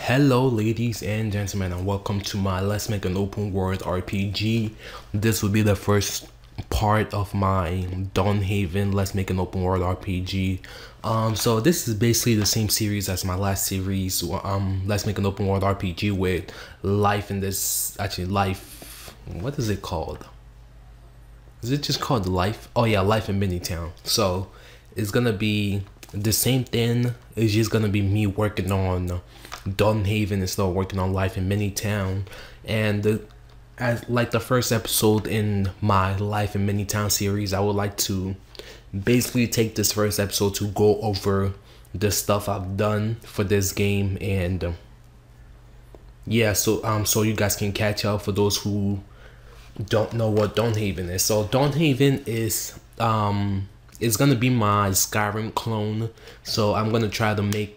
Hello ladies and gentlemen, and welcome to my Let's Make an Open World RPG. This will be the first part of my DawnHaven Let's Make an Open World RPG. So this is basically the same series as my last series, Let's Make an Open World RPG, with life in this, what is it called? Is it just called Life? Oh yeah, Life in Minitown. So it's gonna be the same thing. It's just gonna be me working on DawnHaven instead of working on Life in Minitown. And as like the first episode in my Life in Minitown series, I would like to basically take this first episode to go over the stuff I've done for this game, and yeah, so you guys can catch up for those who don't know what DawnHaven is. So DawnHaven is it's gonna be my Skyrim clone. So I'm gonna try to make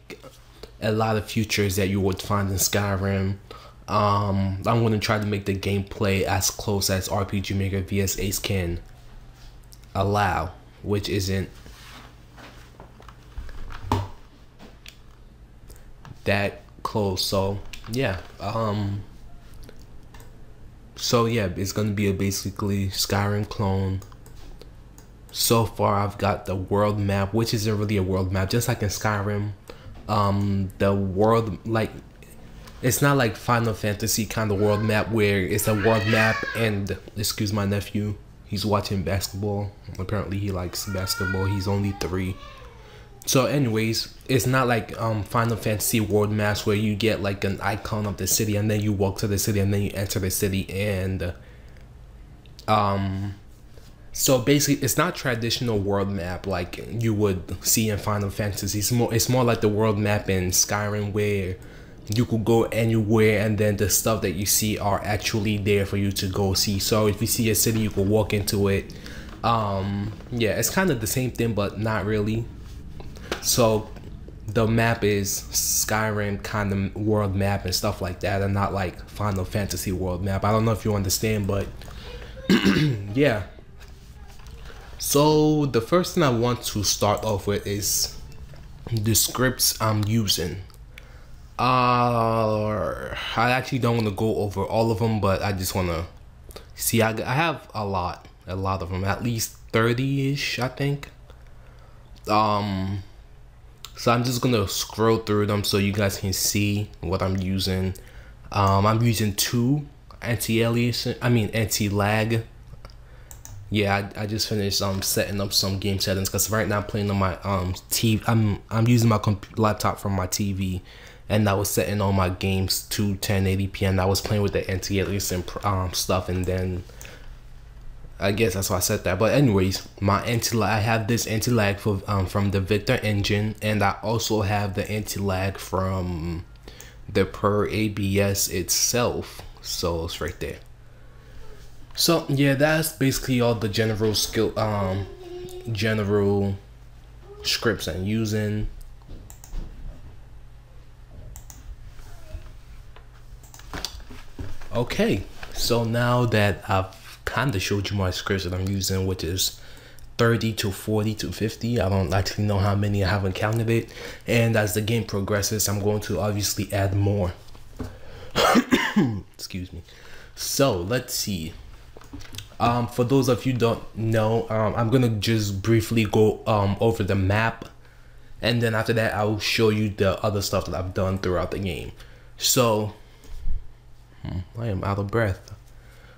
a lot of features that you would find in Skyrim. I'm gonna try to make the gameplay as close as RPG Maker vs Ace can allow, which isn't that close. So yeah, it's gonna be a basically Skyrim clone. So far I've got the world map, which isn't really a world map, just like in Skyrim. The world, like, it's not like Final Fantasy kind of world map where it's a world map and, excuse my nephew, he's watching basketball. Apparently he likes basketball. He's only 3. So anyways, it's not like Final Fantasy world maps where you get like an icon of the city and then you walk to the city and then you enter the city, and so basically it's not traditional world map like you would see in Final Fantasy. It's more like the world map in Skyrim, where you could go anywhere and then the stuff that you see are actually there for you to go see. So if you see a city, you could walk into it. Yeah, it's kind of the same thing, but not really. So the map is Skyrim kind of world map and stuff like that, and not like Final Fantasy world map. I don't know if you understand, but yeah. So the first thing I want to start off with is the scripts I'm using. I actually don't want to go over all of them, but I just want to see. I have a lot of them, at least 30-ish, I think. So I'm just gonna scroll through them so you guys can see what I'm using. I'm using 2 anti-lag. Yeah, I just finished setting up some game settings, because right now I'm playing on my TV. I'm using my laptop from my TV, and I was setting all my games to 1080p, and I was playing with the anti-aliasing stuff, and then I guess that's why I set that. But anyways, my anti-lag, I have this anti-lag from the Victor engine, and I also have the anti-lag from the Per ABS itself. So it's right there. So yeah, that's basically all the general general scripts I'm using. Okay, so now that I've kind of showed you my scripts that I'm using, which is 30 to 40 to 50, I don't actually know how many, I haven't counted it, and as the game progresses I'm going to obviously add more. Excuse me. So let's see. For those of you who don't know, I'm gonna just briefly go over the map, and then after that I'll show you the other stuff that I've done throughout the game. So I am out of breath.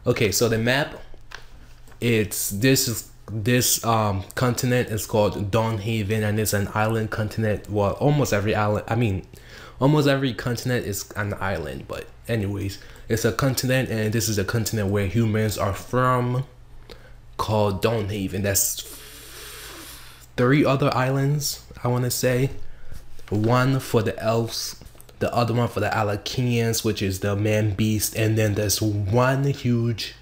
Okay, so the map, this continent is called DawnHaven, and it's an island continent. Well, almost every island, almost every continent is an island, but anyways, it's a continent, and this is a continent where humans are from, called DawnHaven. That's 3 other islands, I want to say. 1 for the elves, the other one for the Alakinians, which is the man beast, and then there's 1 huge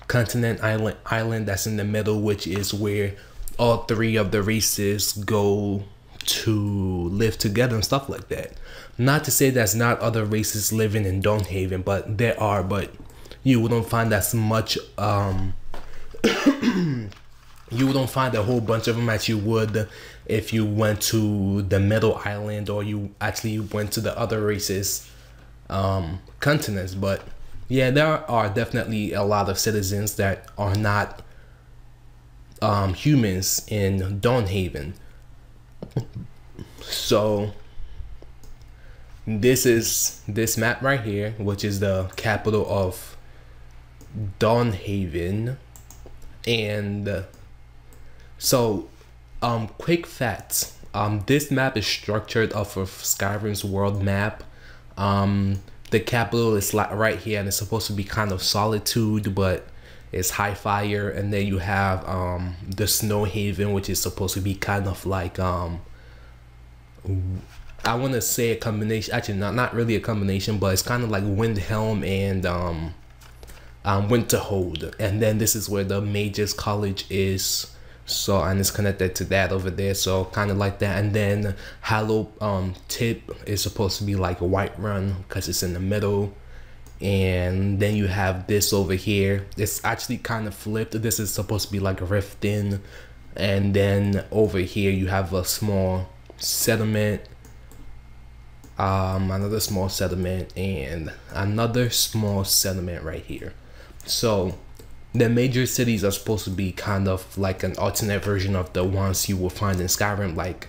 continent island that's in the middle, which is where all 3 of the races go to live together and stuff like that. Not to say there's not other races living in DawnHaven, but there are, but you wouldn't find as much you wouldn't find a whole bunch of them as you would if you went to the middle island, or you actually went to the other races continents. But yeah, there are definitely a lot of citizens that are not humans in DawnHaven. So this is this map right here, which is the capital of DawnHaven. And so quick facts, this map is structured off of Skyrim's world map. The capital is like right here, and it's supposed to be kind of solitude, but it's high fire. And then you have the Snow Haven, which is supposed to be kind of like I want to say a combination, actually not really a combination, but it's kind of like Windhelm and Winterhold. And then this is where the Mages College is, so, and it's connected to that over there, so kind of like that. And then Hollow Tip is supposed to be like a Whiterun because it's in the middle. And then you have this over here, it's actually kind of flipped. This is supposed to be like a Riften. And then over here you have a small settlement, another small settlement, and another small settlement right here. So the major cities are supposed to be kind of like an alternate version of the ones you will find in Skyrim, like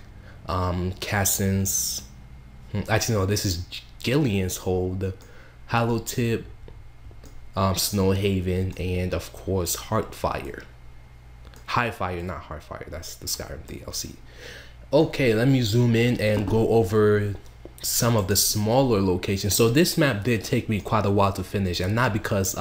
Cassins. Actually no, this is Gillian's Hold, Hollow Tip, Snowhaven, and of course Heartfire. Highfire, not Heartfire, that's the Skyrim DLC. Okay, let me zoom in and go over some of the smaller locations. So this map did take me quite a while to finish, and not because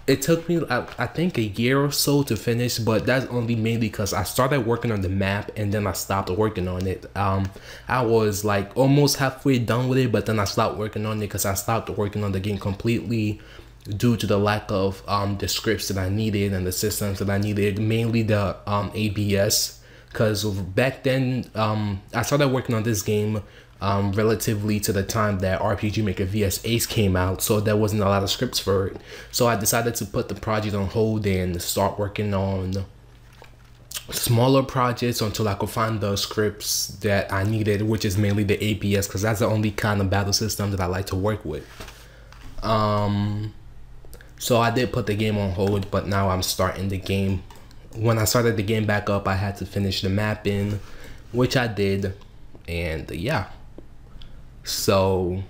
it took me I think a year or so to finish, but that's only mainly because I started working on the map and then I stopped working on it. I was like almost halfway done with it, but then I stopped working on it because I stopped working on the game completely due to the lack of the scripts that I needed and the systems that I needed, mainly the ABS. Because back then I started working on this game relatively to the time that RPG Maker VS Ace came out, so there wasn't a lot of scripts for it. So I decided to put the project on hold and start working on smaller projects until I could find the scripts that I needed, which is mainly the ABS, because that's the only kind of battle system that I like to work with. So I did put the game on hold, but now I'm starting the game. When I started the game back up, I had to finish the mapping, which I did. And yeah, so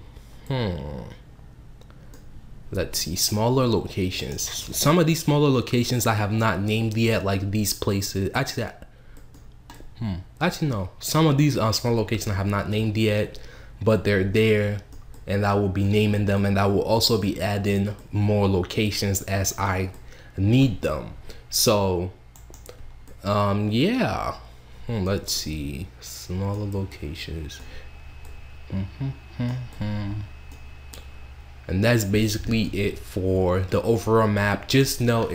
let's see, smaller locations. Some of these smaller locations I have not named yet, like these places. Actually no, some of these small locations I have not named yet, but they're there, and I will be naming them, and I will also be adding more locations as I need them. So yeah, let's see, smaller locations. And that's basically it for the overall map. Just know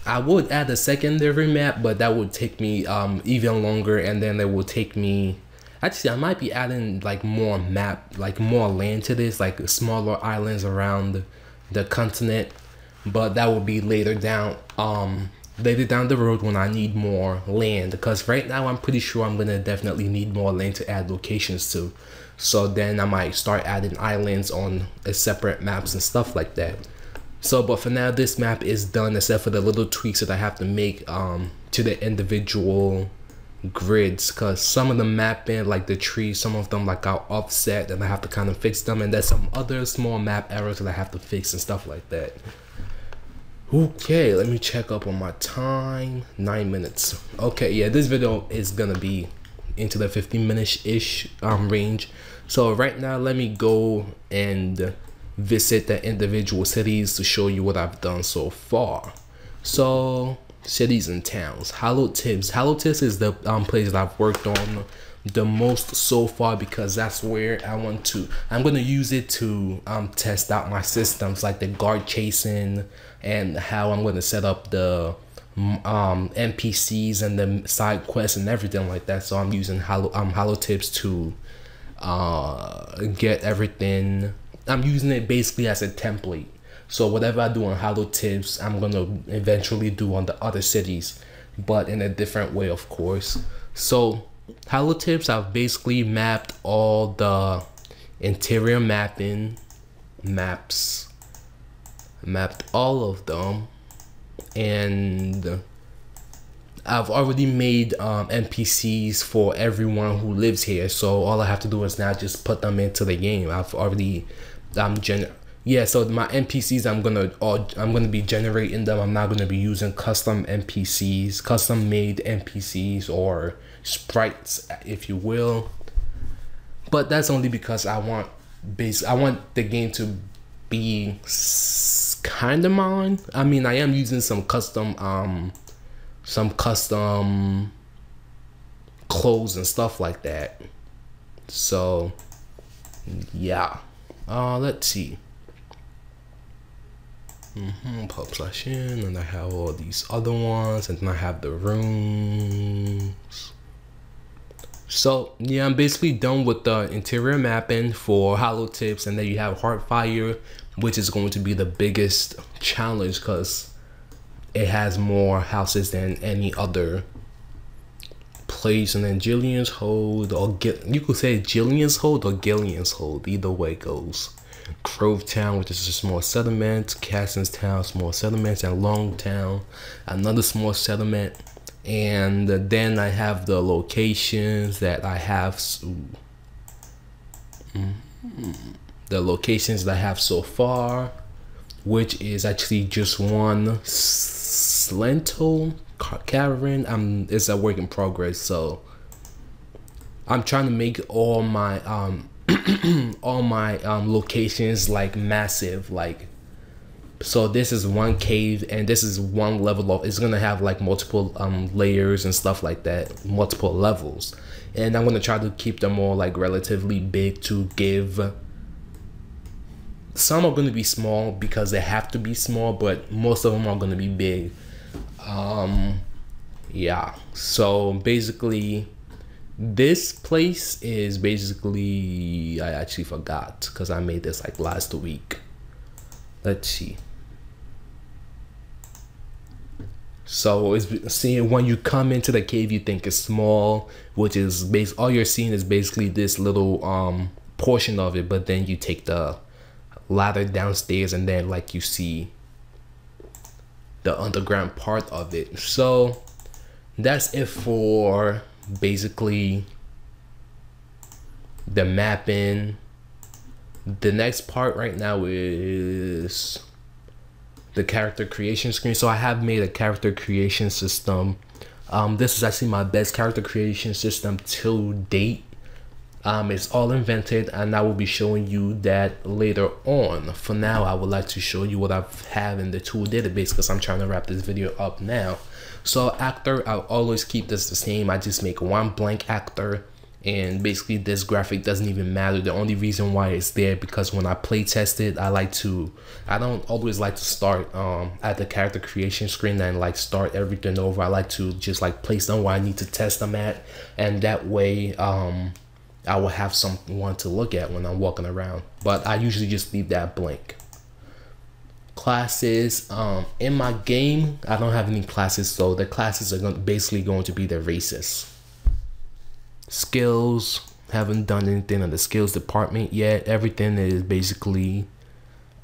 I would add a secondary map, but that would take me even longer, and then it will take me, actually I might be adding like more land to this, like smaller islands around the continent, but that will be later down the road when I need more land, because right now I'm pretty sure I'm gonna definitely need more land to add locations to. So then I might start adding islands on separate maps and stuff like that. So but for now, this map is done, except for the little tweaks that I have to make to the individual grids, because some of the mapping, like the trees, some of them like are offset and I have to kind of fix them, and there's some other small map errors that I have to fix and stuff like that. Okay, let me check up on my time. 9 minutes. Okay, yeah, this video is gonna be into the 15-minute-ish range. So right now, let me go and visit the individual cities to show you what I've done so far. So cities and towns. Hollow Tips. Hollow Tips is the place that I've worked on the most so far, because that's where I'm gonna use it to test out my systems, like the guard chasing, and how I'm gonna set up the NPCs and the side quests and everything like that. So I'm using Hollow Tips to get everything. I'm using it basically as a template. So whatever I do on Hollow Tips, I'm gonna eventually do on the other cities, but in a different way, of course. So Hello Tips, I've basically mapped all the interior maps, mapped all of them, and I've already made NPCs for everyone who lives here, so all I have to do is now just put them into the game. I've already so my NPCs, I'm gonna be generating them. I'm not gonna be using custom NPCs, custom made NPCs or sprites, if you will. But that's only because I want the game to be kind of mine. I mean, I am using some custom clothes and stuff like that. So yeah, let's see. Pub/in, and I have all these other ones, and then I have the rooms. So yeah, I'm basically done with the interior mapping for Hollow Tips, and then you have Heartfire, which is going to be the biggest challenge because it has more houses than any other place. And then Jillian's Hold, or you could say Jillian's Hold or Gillian's Hold, either way it goes. Grovetown, which is a small settlement, Caston's Town, small settlements, and Longtown, another small settlement. And then I have the locations that I have. The locations that I have so far, which is actually just one Slento Caravan. It's a work in progress, so I'm trying to make all my all my locations like massive, like, so this is one cave and this is one level of, it's gonna have like multiple layers and stuff like that, multiple levels, and I'm gonna try to keep them all like relatively big to give. Some are gonna be small because they have to be small, but most of them are gonna be big. Yeah, so basically this place is basically, I actually forgot because I made this like last week. Let's see. So it's seeing, when you come into the cave you think it's small, which is all you're seeing is basically this little portion of it, but then you take the ladder downstairs and then like you see the underground part of it. So that's it for basically the mapping. The next part right now is the character creation screen. So I have made a character creation system. This is actually my best character creation system till date. It's all invented, and I will be showing you that later on. For now, I would like to show you what I have in the tool database because I'm trying to wrap this video up now. So actor, I'll always keep this the same. I just make one blank actor, and basically this graphic doesn't even matter. The only reason why it's there because when I play test it, I don't always like to start at the character creation screen and like start everything over. I like to just like place them where I need to test them at, and that way I will have someone to look at when I'm walking around. But I usually just leave that blank. Classes, in my game I don't have any classes, so the classes are basically going to be the races. Skills, haven't done anything in the skills department yet. Everything is basically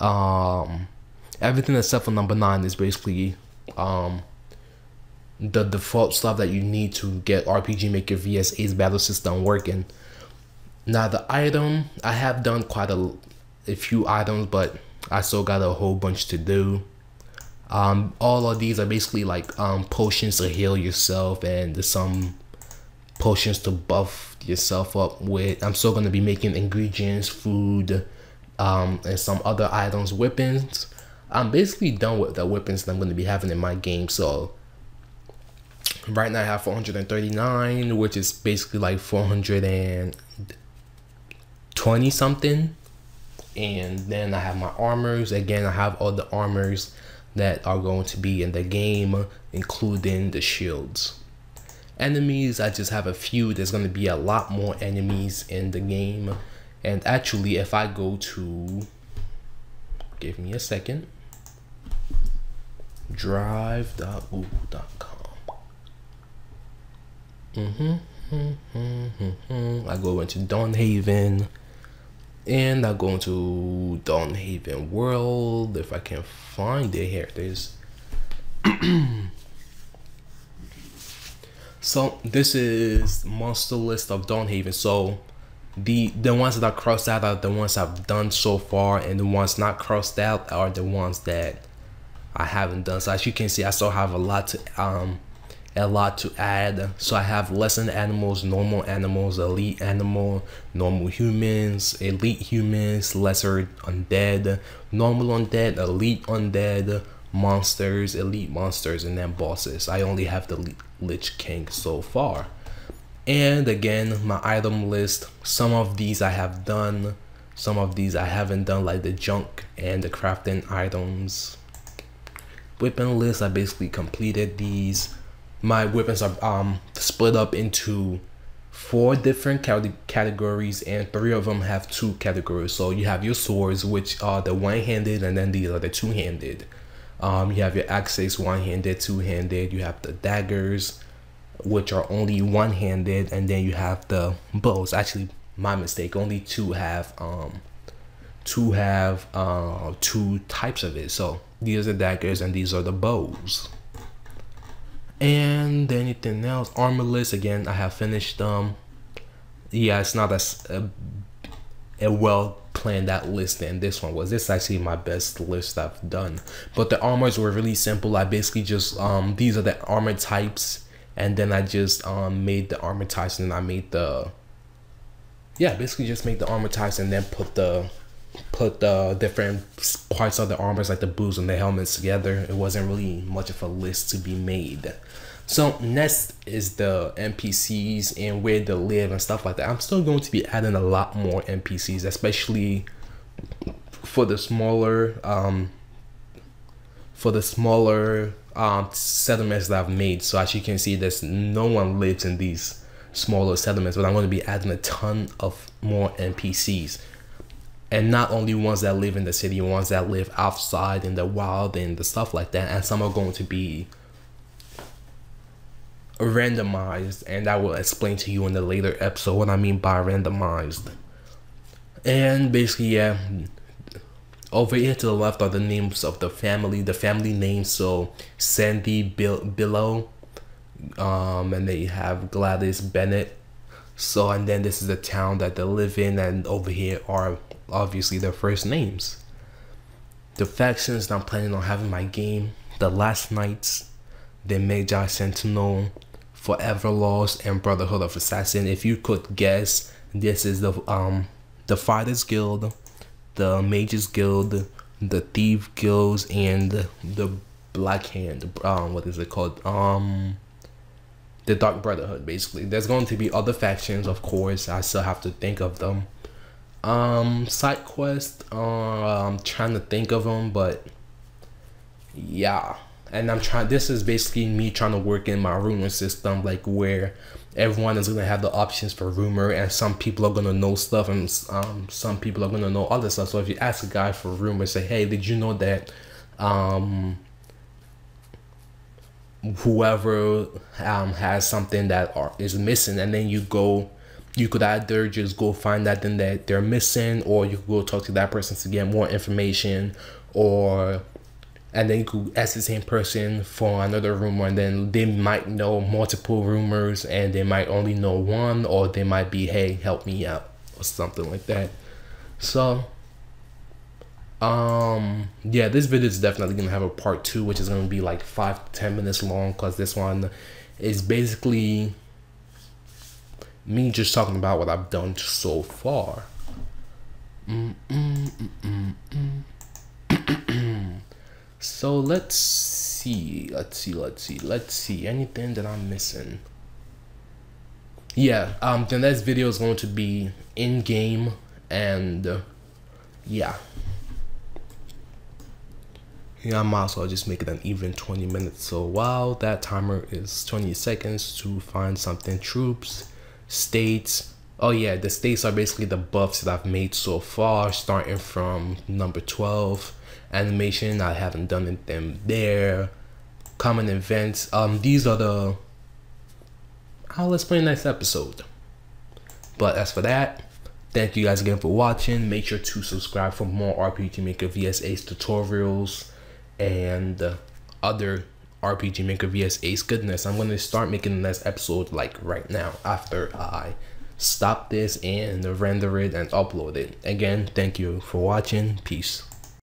everything except for number 9 is basically the default stuff that you need to get RPG Maker vs Ace battle system working. Now the item, I have done quite a few items, but I still got a whole bunch to do. All of these are basically like potions to heal yourself and some potions to buff yourself up with. I'm still going to be making ingredients, food, and some other items. Weapons, I'm basically done with the weapons that I'm going to be having in my game. So right now I have 439, which is basically like 420 something. And then I have my armors. Again, I have all the armors that are going to be in the game, including the shields. Enemies, I just have a few. There's going to be a lot more enemies in the game. And actually, if I go to, give me a second, drive.google.com. I go into DawnHaven, and I go into DawnHaven World. If I can find it, here it is. So this is monster list of DawnHaven. So the ones that are crossed out are the ones I've done so far, and the ones not crossed out are the ones that I haven't done. So as you can see, I still have a lot to add. So I have lesson animals, normal animals, elite animal, normal humans, elite humans, lesser undead, normal undead, elite undead, monsters, elite monsters, and then bosses. I only have the Lich King so far. And again, my item list, some of these I have done, some of these I haven't done, like the junk and the crafting items. Weapon list, I basically completed these. My weapons are split up into 4 different categories, and 3 of them have 2 categories. So you have your swords, which are the one-handed, and then these are the two-handed. You have your axes, one-handed, two-handed. You have the daggers, which are only one-handed, and then you have the bows. Actually, my mistake, only 2 have 2 types of it. So these are the daggers and these are the bows. And anything else? Armor list, again, I have finished them. Yeah, it's not a well planned that list than this one was. This is actually my best list I've done. But the armors were really simple. I basically just these are the armor types, and then I just made the armor types, and I made the basically just make the armor types, and then put the different parts of the armors, like the boots and the helmets, together. It wasn't really much of a list to be made. So next is the NPCs and where they live and stuff like that. I'm still going to be adding a lot more NPCs, especially for the smaller settlements that I've made. So as you can see, there's no one lives in these smaller settlements, but I'm going to be adding a ton of more NPCs. And not only ones that live in the city, ones that live outside in the wild and the stuff like that. And some are going to be randomized, and I will explain to you in the later episode what I mean by randomized. And basically, yeah, over here to the left are the names of the family names. So Sandy, Billow, and they have Gladys, Bennett. So, and then this is the town that they live in, and over here are obviously their first names. The factions that I'm planning on having my game: the Last Knights, the Magi Sentinel, Forever Lost, and Brotherhood of Assassin. If you could guess, this is the Fighters Guild, the Mages Guild, the Thief Guilds, and the Black Hand. What is it called? The Dark Brotherhood. Basically, there's going to be other factions, of course. I still have to think of them. Side quest. I'm trying to think of them, but yeah. And this is basically me trying to work in my rumor system, like where everyone is gonna have the options for rumor, and some people are gonna know stuff, and some people are gonna know other stuff. So if you ask a guy for rumor, say, hey, did you know that whoever has something that is missing, and then you could either just go find that thing that they're missing, or you could go talk to that person to get more information, and then you could ask the same person for another rumor, and then they might know multiple rumors, and they might only know one, or they might be, hey, help me out, or something like that. So yeah, this video is definitely gonna have a part 2, which is gonna be like 5 to 10 minutes long, because this one is basically me just talking about what I've done so far. So let's see anything that I'm missing. Yeah, the next video is going to be in game, and yeah, I might as well just make it an even 20 minutes. So while that timer is 20 seconds to find something. Troops, states. Oh yeah, the states are basically the buffs that I've made so far, starting from number 12. Animation, I haven't done them there. Common events, these are the, I'll explain next episode. But as for that, thank you guys again for watching. Make sure to subscribe for more RPG Maker vs Ace tutorials and other RPG Maker vs Ace goodness. I'm going to start making the next episode like right now after I stop this and render it and upload it. Again, thank you for watching. Peace.